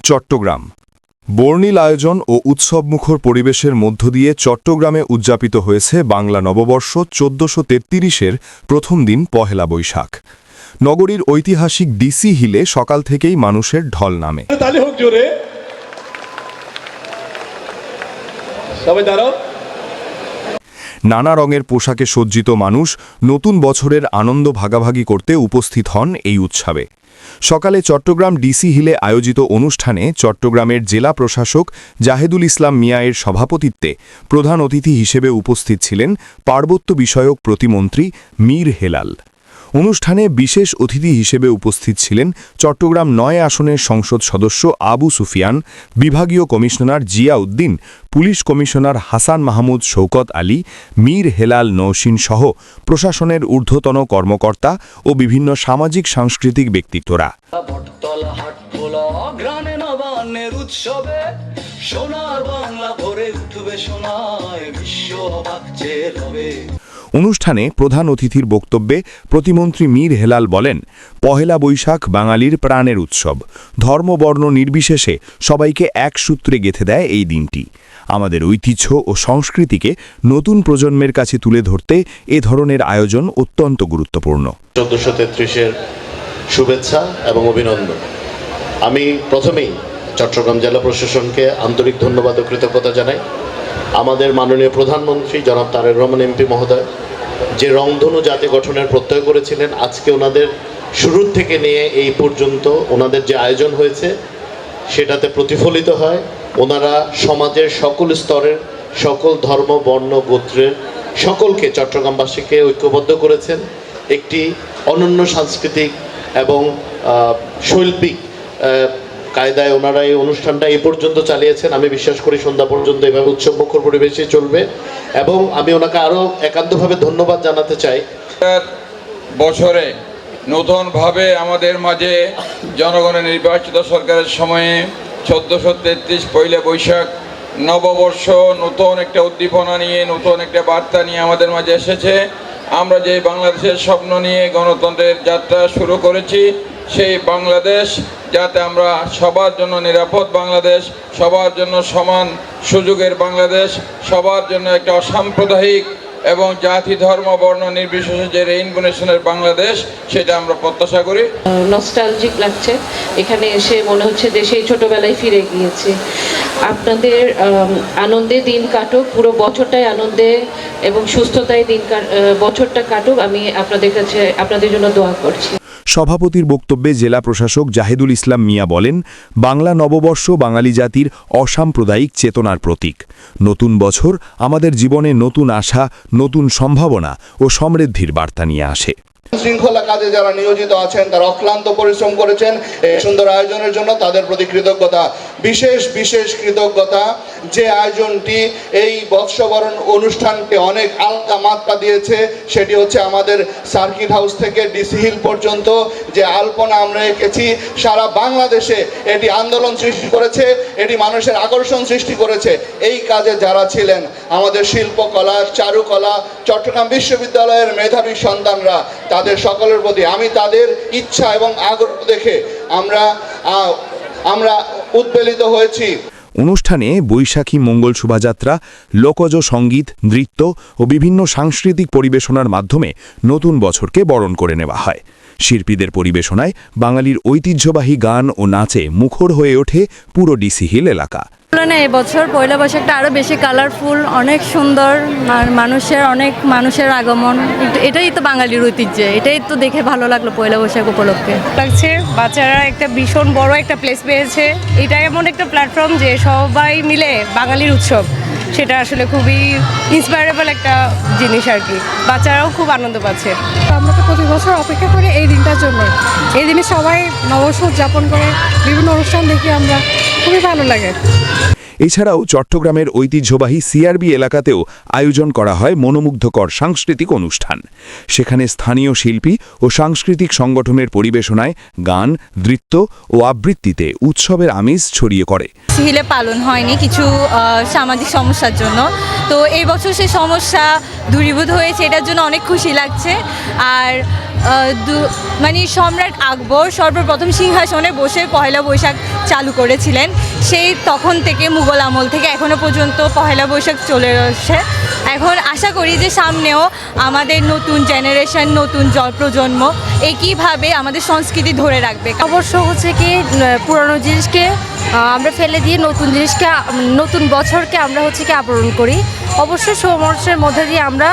চট্টগ্রাম বর্ণিল আয়োজন ও উৎসবমুখর পরিবেশের মধ্য দিয়ে চট্টগ্রামে উদযাপিত হয়েছে বাংলা নববর্ষ ১৪৩৩-এর প্রথম দিন পহেলা বৈশাখ। নগরীর ঐতিহাসিক ডিসি হিলে সকাল থেকেই মানুষের ঢল নামে। নানা রঙের পোশাকে সজ্জিত মানুষ নতুন বছরের আনন্দ ভাগাভাগি করতে উপস্থিত হন এই উৎসবে। সকালে চট্টগ্রাম ডিসি হিলে আয়োজিত অনুষ্ঠানে চট্টগ্রামের জেলা প্রশাসক জাহেদুল ইসলাম মিয়া-এর সভাপতিত্বে প্রধান অতিথি হিসেবে উপস্থিত ছিলেন পার্বত্য বিষয়ক প্রতিমন্ত্রী মীর হেলাল। অনুষ্ঠানে বিশেষ অতিথি হিসেবে উপস্থিত ছিলেন চট্টগ্রাম ৯ আসনের সংসদ সদস্য আবু সুফিয়ান, বিভাগীয় commissioner Zia Uddin, police commissioner Hasan Mahmud Shaukat Ali, Mir Helal Nowshin সহ প্রশাসনের ঊর্ধ্বতন কর্মকর্তা ও বিভিন্ন সামাজিক সাংস্কৃতিক ব্যক্তিত্বরা। অনুষ্ঠানে প্রধান অতিথির বক্তব্যে প্রতিমন্ত্রী মীর হেলাল বলেন, পহেলা বৈশাখ বাঙালির প্রাণের উৎসব। ধর্মবর্ণ নির্বিশেষে সবাইকে এক সূত্রে গেঁথে দেয় এই দিনটি। আমাদের ঐতিহ্য ও সংস্কৃতিকে নতুন প্রজন্মের কাছে তুলে ধরতে এ ধরনের আয়োজন অত্যন্ত গুরুত্বপূর্ণ। ১৪৩৩-এর শুভেচ্ছা এবং অভিনন্দন। আমি প্রথমেই চট্টগ্রাম জেলা প্রশাসনকে আন্তরিক ধন্যবাদ ও কৃতজ্ঞতা জানাই। আমাদের মাননীয় প্রধানমন্ত্রী জনাব তারেক রহমান এমপি মহোদয় যে রংধনু জাতি গঠনের প্রত্যয় করেছিলেন, আজকে ওনাদের শুরুর থেকে নিয়ে এই পর্যন্ত ওনাদের যে আয়োজন হয়েছে সেটাতে প্রতিফলিত হয়। ওনারা সমাজের সকল স্তরের, সকল ধর্ম, বর্ণ, গোত্রের সকলকে, চট্টগ্রামবাসীকে ঐক্যবদ্ধ করেছেন। একটি অনন্য সাংস্কৃতিক এবং শৈল্পিক কায়দায় ওনারা এই অনুষ্ঠানটা এই পর্যন্ত চালিয়েছেন। আমি বিশ্বাস করি সন্ধ্যা পর্যন্ত এভাবে উৎসবমুখর পরিবেশে চলবে এবং আমি ওনাকে আরও একান্তভাবে ধন্যবাদ জানাতে চাই। বছরে নতুনভাবে আমাদের মাঝে জনগণের নির্বাচিত সরকারের সময়ে ১৪৩৩ পয়লা বৈশাখ নববর্ষ নতুন একটা উদ্দীপনা নিয়ে, নতুন একটা বার্তা নিয়ে আমাদের মাঝে এসেছে। আমরা যে বাংলাদেশের স্বপ্ন নিয়ে গণতন্ত্রের যাত্রা শুরু করেছি, সেই বাংলাদেশ যাতে আমরা সবার জন্য নিরাপদ বাংলাদেশ, সবার জন্য সমান সুযোগের বাংলাদেশ, সবার জন্য একটা অসাম্প্রদায়িক এবং জাতি ধর্ম বর্ণ নির্বিশেষে যে রেইনবো নেশনের বাংলাদেশ, সেটা আমরা প্রত্যাশা করি। নস্টালজিক লাগছে, এখানে এসে মনে হচ্ছে যে সেই ছোটবেলায় ফিরে গিয়েছি। আপনাদের আনন্দে দিন কাটুক, পুরো বছরটাই আনন্দে এবং সুস্থতায় বছরটা কাটুক। আমি আপনাদের কাছে আপনাদের জন্য দোয়া করছি। সভাপতির বক্তব্যে জেলা প্রশাসক জাহেদুল ইসলাম মিয়া বলেন, বাংলা নববর্ষ বাঙালি জাতির অসাম্প্রদায়িক চেতনার প্রতীক। নতুন বছর আমাদের জীবনে নতুন আশা, নতুন সম্ভাবনা ও সমৃদ্ধির বার্তা নিয়ে আসে। শৃঙ্খলা কাজে যারা নিয়োজিত আছেন, তারা অক্লান্ত পরিশ্রম করেছেন এই সুন্দর আয়োজনের জন্য, তাদের প্রতি কৃতজ্ঞতা, বিশেষ কৃতজ্ঞতা। যে আয়োজনটি এই বর্ষবরণ অনুষ্ঠানকে অনেক আলাদা মাত্রা দিয়েছে, সেটি হচ্ছে আমাদের সার্কিট হাউস থেকে ডিসি হিল পর্যন্ত যে আলপনা আমরা এঁকেছি, সারা বাংলাদেশে এটি আন্দোলন সৃষ্টি করেছে, এটি মানুষের আকর্ষণ সৃষ্টি করেছে। এই কাজে যারা ছিলেন, আমাদের শিল্পকলা, চারুকলা, চট্টগ্রাম বিশ্ববিদ্যালয়ের মেধাবী সন্তানরা, তাদের সকলের প্রতি আমি তাদের ইচ্ছা এবং আগ্রহ দেখে আমরা উদ্বেলিত হয়েছি। অনুষ্ঠানে বৈশাখী মঙ্গল শোভাযাত্রা, লোকজ সঙ্গীত, নৃত্য ও বিভিন্ন সাংস্কৃতিক পরিবেশনার মাধ্যমে নতুন বছরকে বরণ করে নেওয়া হয়। শিল্পীদের পরিবেশনায় বাঙালির ঐতিহ্যবাহী গান ও নাচে মুখর হয়ে ওঠে পুরো ডিসি হিল এলাকা। এবছর পয়লা বৈশাখটা আরও বেশি কালারফুল, অনেক সুন্দর, অনেক মানুষের আগমন। এটাই তো বাঙালির ঐতিহ্য, এটাই তো দেখে ভালো লাগলো পয়লা বৈশাখ উপলক্ষে। লাগছে বাচ্চারা একটা ভীষণ বড় একটা প্লেস পেয়েছে। এটা এমন একটা প্ল্যাটফর্ম যে সবাই মিলে বাঙালির উৎসব, সেটা আসলে খুবই ইন্সপায়ারেবল একটা জিনিস আর কি। বাচ্চারাও খুব আনন্দ পাচ্ছে। আমরা তো প্রতি বছর অপেক্ষা করি এই দিনটার জন্য। এই দিনে সবাই নববর্ষ উদযাপন করে, বিভিন্ন অনুষ্ঠান দেখি আমরা, খুবই ভালো লাগে। এছাড়াও চট্টগ্রামের ঐতিহ্যবাহী সিআরবি এলাকাতেও আয়োজন করা হয় মনোমুগ্ধকর সাংস্কৃতিক অনুষ্ঠান। সেখানে স্থানীয় শিল্পী ও সাংস্কৃতিক সংগঠনের পরিবেশনায় গান, নৃত্য ও আবৃত্তিতে উৎসবের আমেজ ছড়িয়ে করে। হিলে পালন হয়নি কিছু সামাজিক সমস্যার জন্য, তো এই বছর সেই সমস্যা দূরীভূত হয়েছে, এটার জন্য অনেক খুশি লাগছে। আর মানে সম্রাট আকবর সর্বপ্রথম সিংহাসনে বসে পহেলা বৈশাখ চালু করেছিলেন। সেই তখন থেকে মুঘল আমল থেকে এখনো পর্যন্ত পহেলা বৈশাখ চলে আসছে। এখন আশা করি যে সামনেও আমাদের নতুন জেনারেশন, নতুন প্রজন্ম একইভাবে আমাদের সংস্কৃতি ধরে রাখবে। অবশ্য হচ্ছে কি পুরনো জিনিসকে আমরা ফেলে দিয়ে নতুন জিনিসকে, নতুন বছরকে আমরা হচ্ছে কি আবরণ করি। অবশ্য সমস্যার মধ্যে দিয়ে আমরা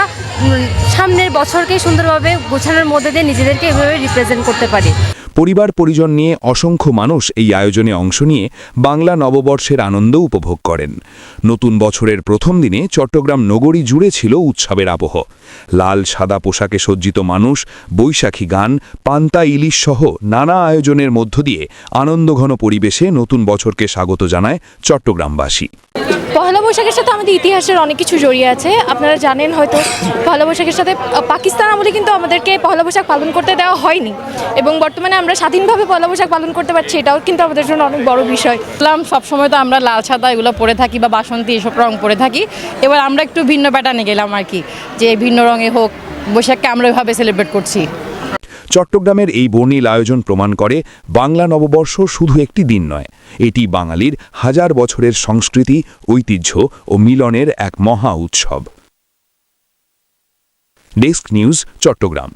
সামনের বছরকে সুন্দরভাবে গোছানোর মধ্যে দিয়ে নিজেদেরকে এভাবে রিপ্রেজেন্ট করতে পারি। পরিবার পরিজন নিয়ে অসংখ্য মানুষ এই আয়োজনে অংশ নিয়ে বাংলা নববর্ষের আনন্দ উপভোগ করেন। নতুন বছরের প্রথম দিনে চট্টগ্রাম নগরী জুড়ে ছিল উৎসবের আবহ। লাল সাদা পোশাকে সজ্জিত মানুষ, বৈশাখী গান, পান্তা ইলিশ সহ নানা আয়োজনের মধ্য দিয়ে আনন্দঘন পরিবেশে নতুন বছরকে স্বাগত জানায় চট্টগ্রামবাসী। পহেলা বৈশাখের সাথে আমাদের ইতিহাসের অনেক কিছু জড়িয়ে আছে। আপনারা জানেন হয়তো পহেলা বৈশাখের সাথে পাকিস্তান আমলে কিন্তু আমাদেরকে পহেলা বৈশাখ পালন করতে দেওয়া হয়নি, এবং বর্তমানে আমরা স্বাধীনভাবে পহেলা বৈশাখ পালন করতে পারছি, এটাও কিন্তু আমাদের জন্য অনেক বড় বিষয়। সবসময় তো আমরা লাল সাদা এগুলো পরে থাকি বা বাসন্তী এসব রং পরে থাকি। এবার আমরা একটু ভিন্ন প্যাটার্নে গেলাম আর কি, যে ভিন্ন রঙে হোক, বৈশাখকে আমরা ওইভাবে সেলিব্রেট করছি। চট্টগ্রামের এই বর্ণিল আয়োজন প্রমাণ করে বাংলা নববর্ষ শুধু একটি দিন নয়, এটি বাঙালির হাজার বছরের সংস্কৃতি, ঐতিহ্য ও মিলনের এক মহা উৎসব। Desk news, Chittagong.